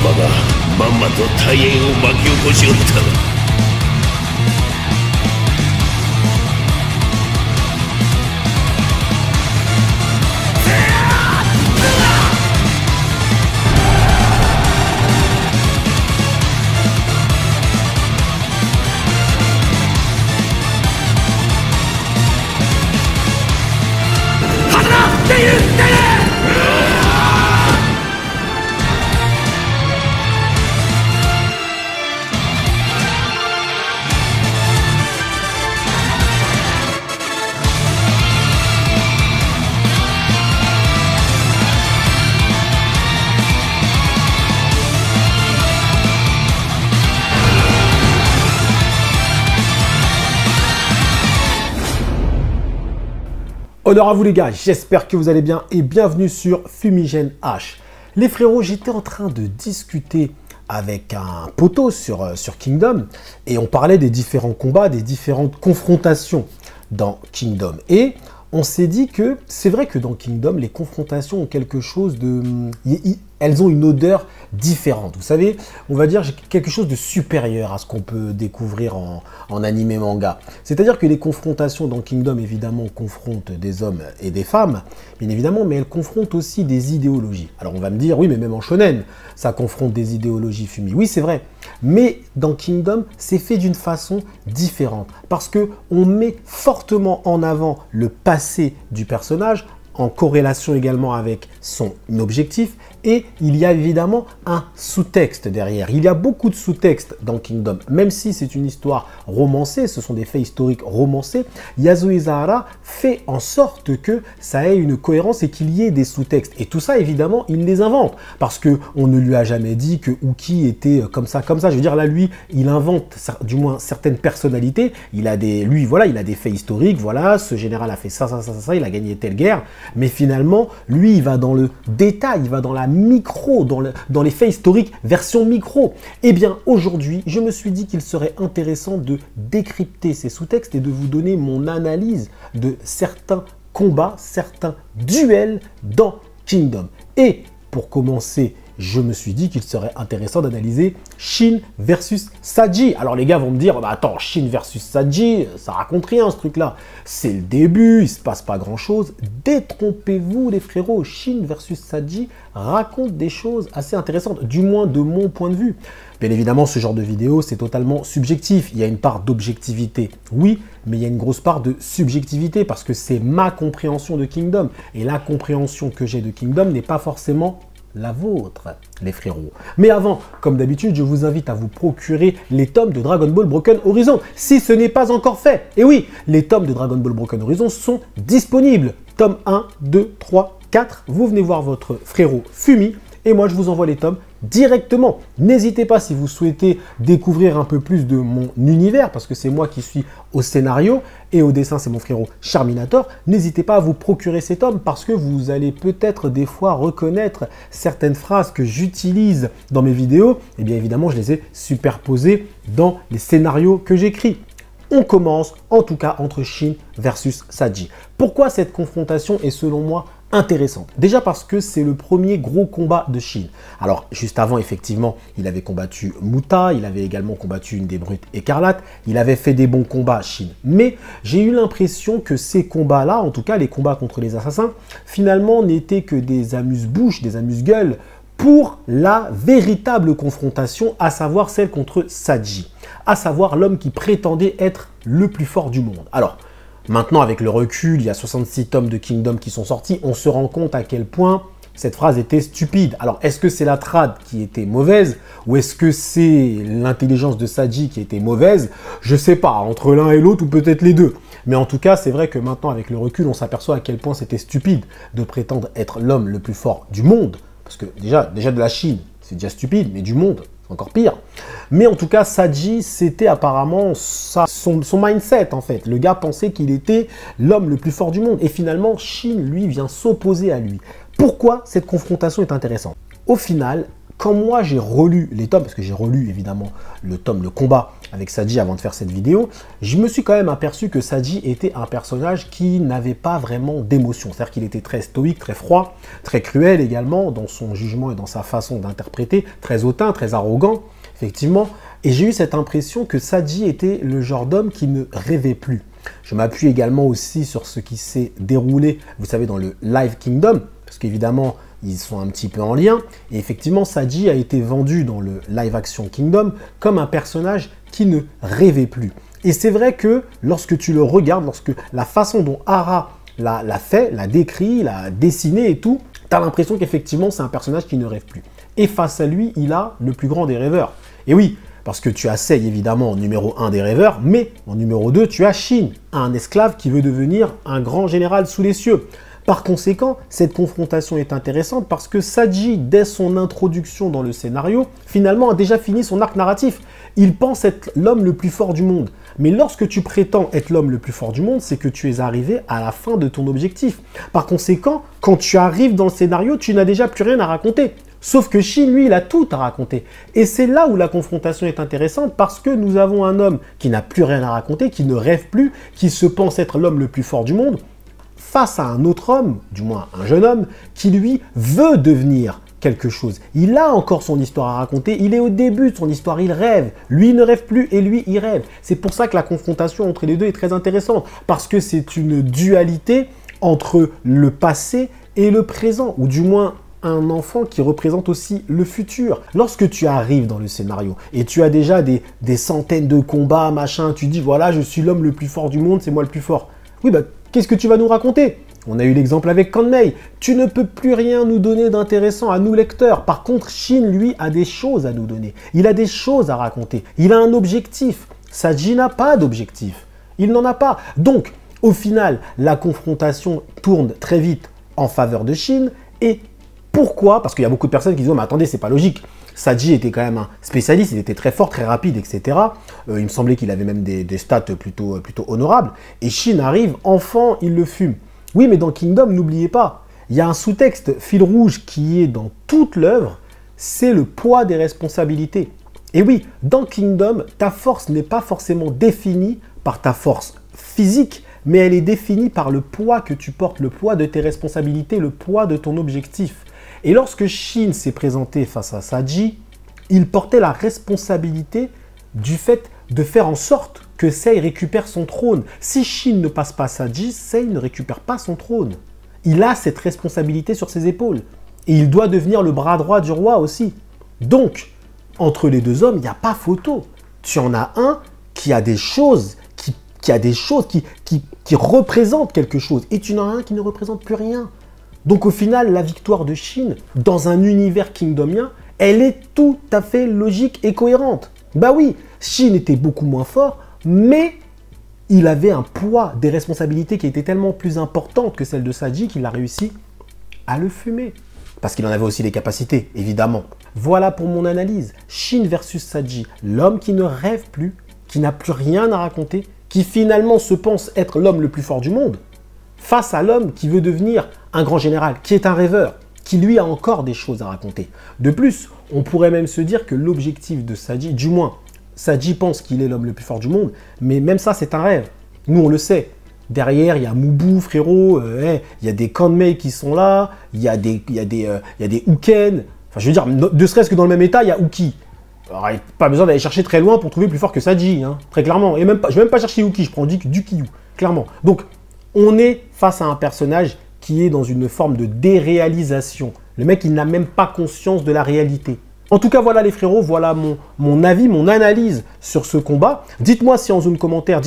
マがまんまと大変を巻き起こしおったわ。Honneur à vous les gars, j'espère que vous allez bien et bienvenue sur Fumigène H. Les frérots, j'étais en train de discuter avec un poteau sur Kingdom et on parlait des différents combats, des différentes confrontations dans Kingdom. Et on s'est dit que c'est vrai que dans Kingdom, les confrontations ont quelque chose de... Elles ont une odeur différente. Vous savez, on va dire quelque chose de supérieur à ce qu'on peut découvrir en animé manga. C'est-à-dire que les confrontations dans Kingdom, évidemment, confrontent des hommes et des femmes, bien évidemment, mais elles confrontent aussi des idéologies. Alors on va me dire, oui, mais même en shonen, ça confronte des idéologies Fumi. Oui, c'est vrai. Mais dans Kingdom, c'est fait d'une façon différente. Parce qu'on met fortement en avant le passé du personnage, en corrélation également avec son objectif, et il y a évidemment un sous-texte derrière. Il y a beaucoup de sous-textes dans Kingdom, même si c'est une histoire romancée, ce sont des faits historiques romancés, Yasuo Isahara fait en sorte que ça ait une cohérence et qu'il y ait des sous-textes. Et tout ça, évidemment, il les invente, parce qu'on ne lui a jamais dit que Uki était comme ça, comme ça. Je veux dire, là, lui, il invente du moins certaines personnalités, il a des faits historiques, voilà, ce général a fait ça, il a gagné telle guerre, mais finalement, lui, il va dans le détail, il va dans la micro, dans les faits historiques version micro. Eh bien, aujourd'hui, je me suis dit qu'il serait intéressant de décrypter ces sous-textes et de vous donner mon analyse de certains combats, certains duels dans Kingdom. Et pour commencer, je me suis dit qu'il serait intéressant d'analyser Shin versus Saji. Alors les gars vont me dire, bah attends, Shin versus Saji, ça raconte rien ce truc-là. C'est le début, il se passe pas grand-chose. Détrompez-vous les frérots, Shin versus Saji raconte des choses assez intéressantes, du moins de mon point de vue. Bien évidemment, ce genre de vidéo, c'est totalement subjectif. Il y a une part d'objectivité, oui, mais il y a une grosse part de subjectivité parce que c'est ma compréhension de Kingdom. Et la compréhension que j'ai de Kingdom n'est pas forcément la vôtre, les frérots. Mais avant, comme d'habitude, je vous invite à vous procurer les tomes de Dragon Ball Broken Horizon, si ce n'est pas encore fait. Et oui, les tomes de Dragon Ball Broken Horizon sont disponibles. Tome 1, 2, 3, 4. Vous venez voir votre frérot Fumi et moi, je vous envoie les tomes directement. N'hésitez pas si vous souhaitez découvrir un peu plus de mon univers, parce que c'est moi qui suis au scénario et au dessin, c'est mon frérot Charminator. N'hésitez pas à vous procurer ces tomes parce que vous allez peut-être des fois reconnaître certaines phrases que j'utilise dans mes vidéos. Et bien évidemment, je les ai superposées dans les scénarios que j'écris. On commence en tout cas entre Shin versus Saji. Pourquoi cette confrontation est selon moi intéressante? Déjà parce que c'est le premier gros combat de Shin. Alors juste avant, effectivement, il avait combattu Muta, il avait également combattu une des brutes écarlates, il avait fait des bons combats Shin. Mais j'ai eu l'impression que ces combats-là, en tout cas les combats contre les assassins, finalement n'étaient que des amuse-bouches, des amuse-gueules pour la véritable confrontation, à savoir celle contre Saji, à savoir l'homme qui prétendait être le plus fort du monde. Alors, maintenant, avec le recul, il y a 66 tomes de Kingdom qui sont sortis, on se rend compte à quel point cette phrase était stupide. Alors, est-ce que c'est la trad qui était mauvaise ou est-ce que c'est l'intelligence de Saji qui était mauvaise? Je sais pas, entre l'un et l'autre ou peut-être les deux. Mais en tout cas, c'est vrai que maintenant, avec le recul, on s'aperçoit à quel point c'était stupide de prétendre être l'homme le plus fort du monde. Parce que déjà de la Chine, c'est déjà stupide, mais du monde, c'est encore pire. Mais en tout cas, Saji, c'était apparemment son mindset en fait. Le gars pensait qu'il était l'homme le plus fort du monde. Et finalement, Shin, lui, vient s'opposer à lui. Pourquoi cette confrontation est intéressante? Au final, quand moi j'ai relu les tomes, parce que j'ai relu évidemment le tome Le Combat avec Saji avant de faire cette vidéo, je me suis quand même aperçu que Saji était un personnage qui n'avait pas vraiment d'émotion. C'est-à-dire qu'il était très stoïque, très froid, très cruel également dans son jugement et dans sa façon d'interpréter, très hautain, très arrogant, effectivement. Et j'ai eu cette impression que Saji était le genre d'homme qui ne rêvait plus. Je m'appuie également aussi sur ce qui s'est déroulé, vous savez, dans le Live Kingdom, parce qu'évidemment, ils sont un petit peu en lien. Et effectivement, Saji a été vendu dans le Live Action Kingdom comme un personnage qui ne rêvait plus. Et c'est vrai que lorsque tu le regardes, lorsque la façon dont Hara l'a fait, l'a décrit, l'a dessiné et tout, tu as l'impression qu'effectivement, c'est un personnage qui ne rêve plus. Et face à lui, il a le plus grand des rêveurs. Et oui, parce que tu as Sei évidemment en numéro 1 des rêveurs, mais en numéro 2, tu as Shin, un esclave qui veut devenir un grand général sous les cieux. Par conséquent, cette confrontation est intéressante parce que Saji, dès son introduction dans le scénario, finalement a déjà fini son arc narratif. Il pense être l'homme le plus fort du monde. Mais lorsque tu prétends être l'homme le plus fort du monde, c'est que tu es arrivé à la fin de ton objectif. Par conséquent, quand tu arrives dans le scénario, tu n'as déjà plus rien à raconter. Sauf que Shin, lui, il a tout à raconter. Et c'est là où la confrontation est intéressante parce que nous avons un homme qui n'a plus rien à raconter, qui ne rêve plus, qui se pense être l'homme le plus fort du monde, face à un autre homme, du moins un jeune homme, qui lui veut devenir quelque chose. Il a encore son histoire à raconter, il est au début de son histoire, il rêve. Lui ne rêve plus et lui il rêve. C'est pour ça que la confrontation entre les deux est très intéressante, parce que c'est une dualité entre le passé et le présent, ou du moins un enfant qui représente aussi le futur. Lorsque tu arrives dans le scénario et tu as déjà des centaines de combats, machin, tu dis voilà, je suis l'homme le plus fort du monde, c'est moi le plus fort. Oui, bah, qu'est-ce que tu vas nous raconter? On a eu l'exemple avec Kanmei. Tu ne peux plus rien nous donner d'intéressant à nous lecteurs. Par contre, Shin, lui, a des choses à nous donner. Il a des choses à raconter. Il a un objectif. Saji n'a pas d'objectif. Il n'en a pas. Donc, au final, la confrontation tourne très vite en faveur de Shin. Et pourquoi? Parce qu'il y a beaucoup de personnes qui disent « mais attendez, c'est pas logique ». Saji était quand même un spécialiste, il était très fort, très rapide, etc. Il me semblait qu'il avait même des stats plutôt honorables. Et Shin arrive, enfant, il le fume. Oui, mais dans Kingdom, n'oubliez pas, il y a un sous-texte fil rouge qui est dans toute l'œuvre, c'est le poids des responsabilités. Et oui, dans Kingdom, ta force n'est pas forcément définie par ta force physique, mais elle est définie par le poids que tu portes, le poids de tes responsabilités, le poids de ton objectif. Et lorsque Shin s'est présenté face à Saji, il portait la responsabilité du fait de faire en sorte que Sei récupère son trône. Si Shin ne passe pas Saji, Sei ne récupère pas son trône. Il a cette responsabilité sur ses épaules. Et il doit devenir le bras droit du roi aussi. Donc, entre les deux hommes, il n'y a pas photo. Tu en as un qui a des choses, qui représentent quelque chose. Et tu en as un qui ne représente plus rien. Donc au final, la victoire de Shin, dans un univers kingdomien, elle est tout à fait logique et cohérente. Bah oui, Shin était beaucoup moins fort, mais il avait un poids, des responsabilités qui étaient tellement plus importantes que celles de Saji qu'il a réussi à le fumer. Parce qu'il en avait aussi les capacités, évidemment. Voilà pour mon analyse. Shin versus Saji, l'homme qui ne rêve plus, qui n'a plus rien à raconter, qui finalement se pense être l'homme le plus fort du monde, face à l'homme qui veut devenir un grand général, qui est un rêveur, qui lui a encore des choses à raconter. De plus, on pourrait même se dire que l'objectif de Saji, du moins, Saji pense qu'il est l'homme le plus fort du monde, mais même ça, c'est un rêve. Nous, on le sait. Derrière, il y a Mubu, frérot, il y a des Kanmei qui sont là, il y a des Uken. Enfin, je veux dire, ne serait-ce que dans le même état, il y a Uki. Alors, il n'y a pas besoin d'aller chercher très loin pour trouver plus fort que Saji, hein, très clairement. Et même pas, je ne vais même pas chercher Uki, je prends du Kyu, clairement. Donc, on est face à un personnage qui est dans une forme de déréalisation. Le mec, il n'a même pas conscience de la réalité. En tout cas, voilà les frérots, voilà mon avis, mon analyse sur ce combat. Dites-moi si en zone commentaire,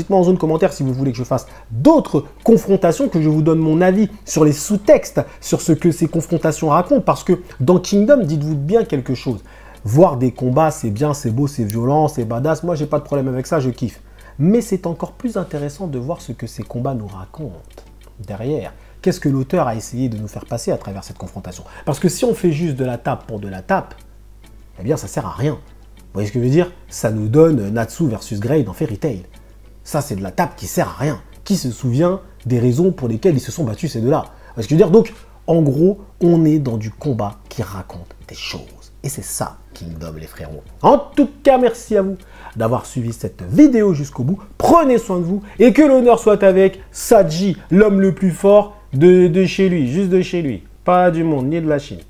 si vous voulez que je fasse d'autres confrontations, que je vous donne mon avis sur les sous-textes, sur ce que ces confrontations racontent. Parce que dans Kingdom, dites-vous bien quelque chose. Voir des combats, c'est bien, c'est beau, c'est violent, c'est badass. Moi, j'ai pas de problème avec ça, je kiffe. Mais c'est encore plus intéressant de voir ce que ces combats nous racontent derrière. Qu'est-ce que l'auteur a essayé de nous faire passer à travers cette confrontation? Parce que si on fait juste de la tape pour de la tape, eh bien ça sert à rien. Vous voyez ce que je veux dire? Ça nous donne Natsu versus Grey dans Fairy Tail. Ça c'est de la tape qui sert à rien. Qui se souvient des raisons pour lesquelles ils se sont battus ces deux-là? Vous voyez ce que je veux dire? Donc en gros, on est dans du combat qui raconte des choses. Et c'est ça, Kingdom, les frérots. En tout cas, merci à vous d'avoir suivi cette vidéo jusqu'au bout. Prenez soin de vous et que l'honneur soit avec Saji, l'homme le plus fort de chez lui, juste de chez lui. Pas du monde, ni de la Chine.